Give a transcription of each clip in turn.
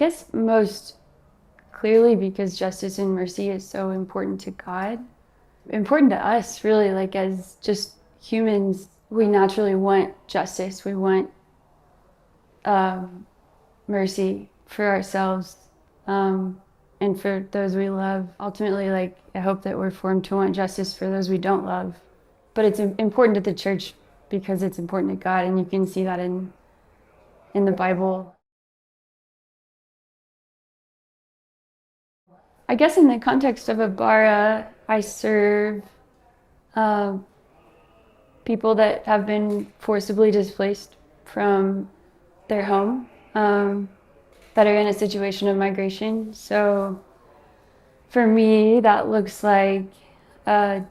guess most clearly because justice and mercy is so important to God, important to us, really, like as just humans, we naturally want justice. We want um, mercy for ourselves and for those we love. Ultimately, like I hope that we're formed to want justice for those we don't love. But it's important to the church because it's important to God, and you can see that in the Bible. I guess in the context of Abara, I serve uh, people that have been forcibly displaced from their home, that are in a situation of migration. So for me, that looks like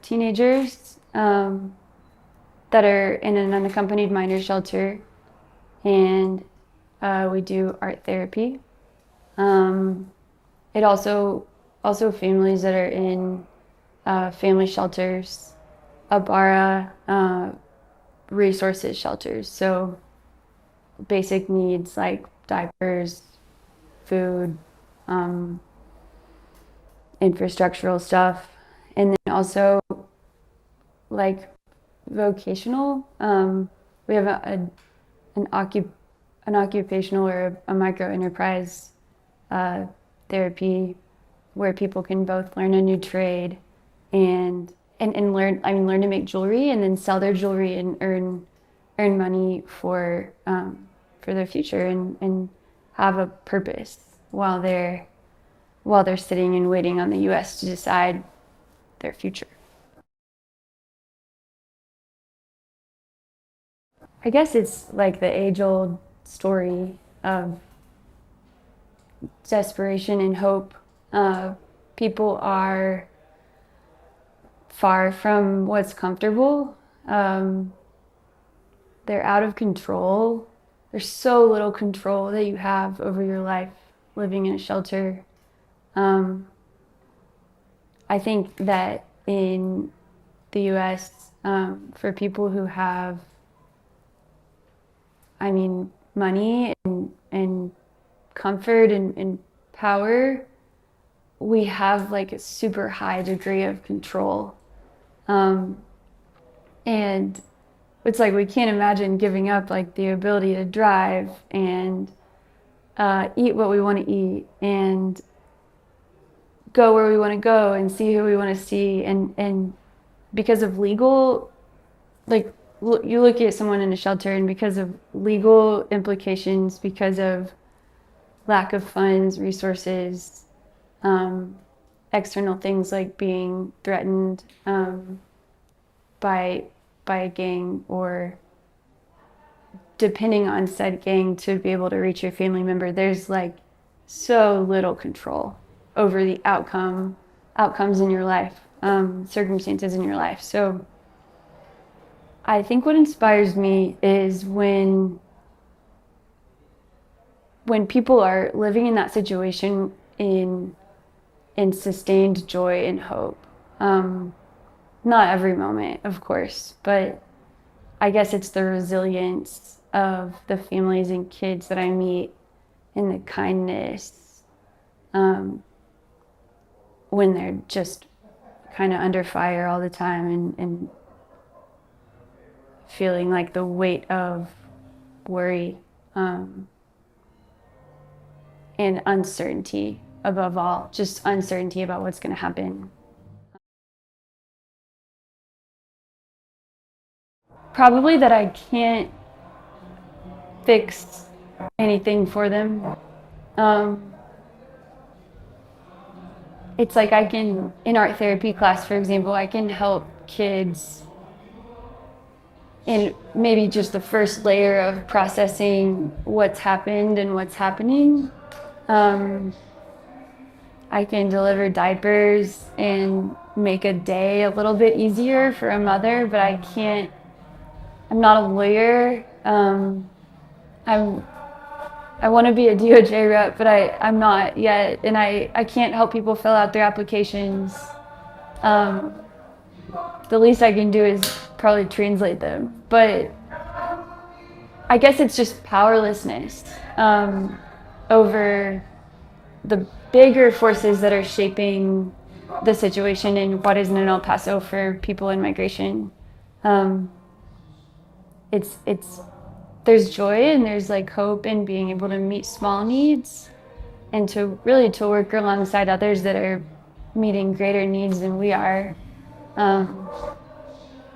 teenagers that are in an unaccompanied minor shelter, and we do art therapy. It also families that are in family shelters, Abara, resources shelters. So basic needs like diapers, food, um, infrastructural stuff, and then also like vocational. We have an, an occupational or a micro enterprise uh, therapy where people can both learn a new trade and learn to make jewelry and then sell their jewelry and earn money for their future and have a purpose while they're sitting and waiting on the US to decide their future. I guess it's like the age-old story of desperation and hope. People are far from what's comfortable. They're out of control. There's so little control that you have over your life living in a shelter. Um, I think that in the US, for people who have, money and comfort and power, we have like a super high degree of control. Um, and it's like we can't imagine giving up like the ability to drive and eat what we want to eat and go where we want to go and see who we want to see and because of legal, like you look at someone in a shelter and because of legal implications, because of lack of funds, resources, um, external things like being threatened by a gang or depending on said gang to be able to reach your family member, there's like so little control over the outcomes in your life, circumstances in your life. So I think what inspires me is when people are living in that situation in sustained joy and hope. Not every moment, of course, but I guess it's the resilience of the families and kids that I meet and the kindness when they're just kind of under fire all the time and feeling like the weight of worry and uncertainty above all, just uncertainty about what's going to happen. Probably that I can't fix anything for them. Um, it's like I can, in art therapy class, for example, I can help kids in maybe just the first layer of processing what's happened and what's happening. Um, I can deliver diapers and make a day a little bit easier for a mother, but I'm not a lawyer. I'm I want to be a DOJ rep, but I'm not yet, and I can't help people fill out their applications. Um, the least I can do is probably translate them, but I guess it's just powerlessness over the bigger forces that are shaping the situation in what is in El Paso for people in migration. Um, it's there's joy and there's like hope in being able to meet small needs and to really to work alongside others that are meeting greater needs than we are. Um,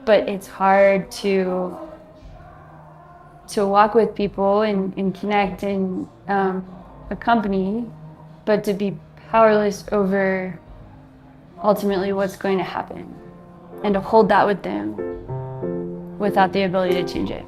but it's hard to walk with people and connect and accompany, but to be powerless over ultimately what's going to happen and to hold that with them without the ability to change it.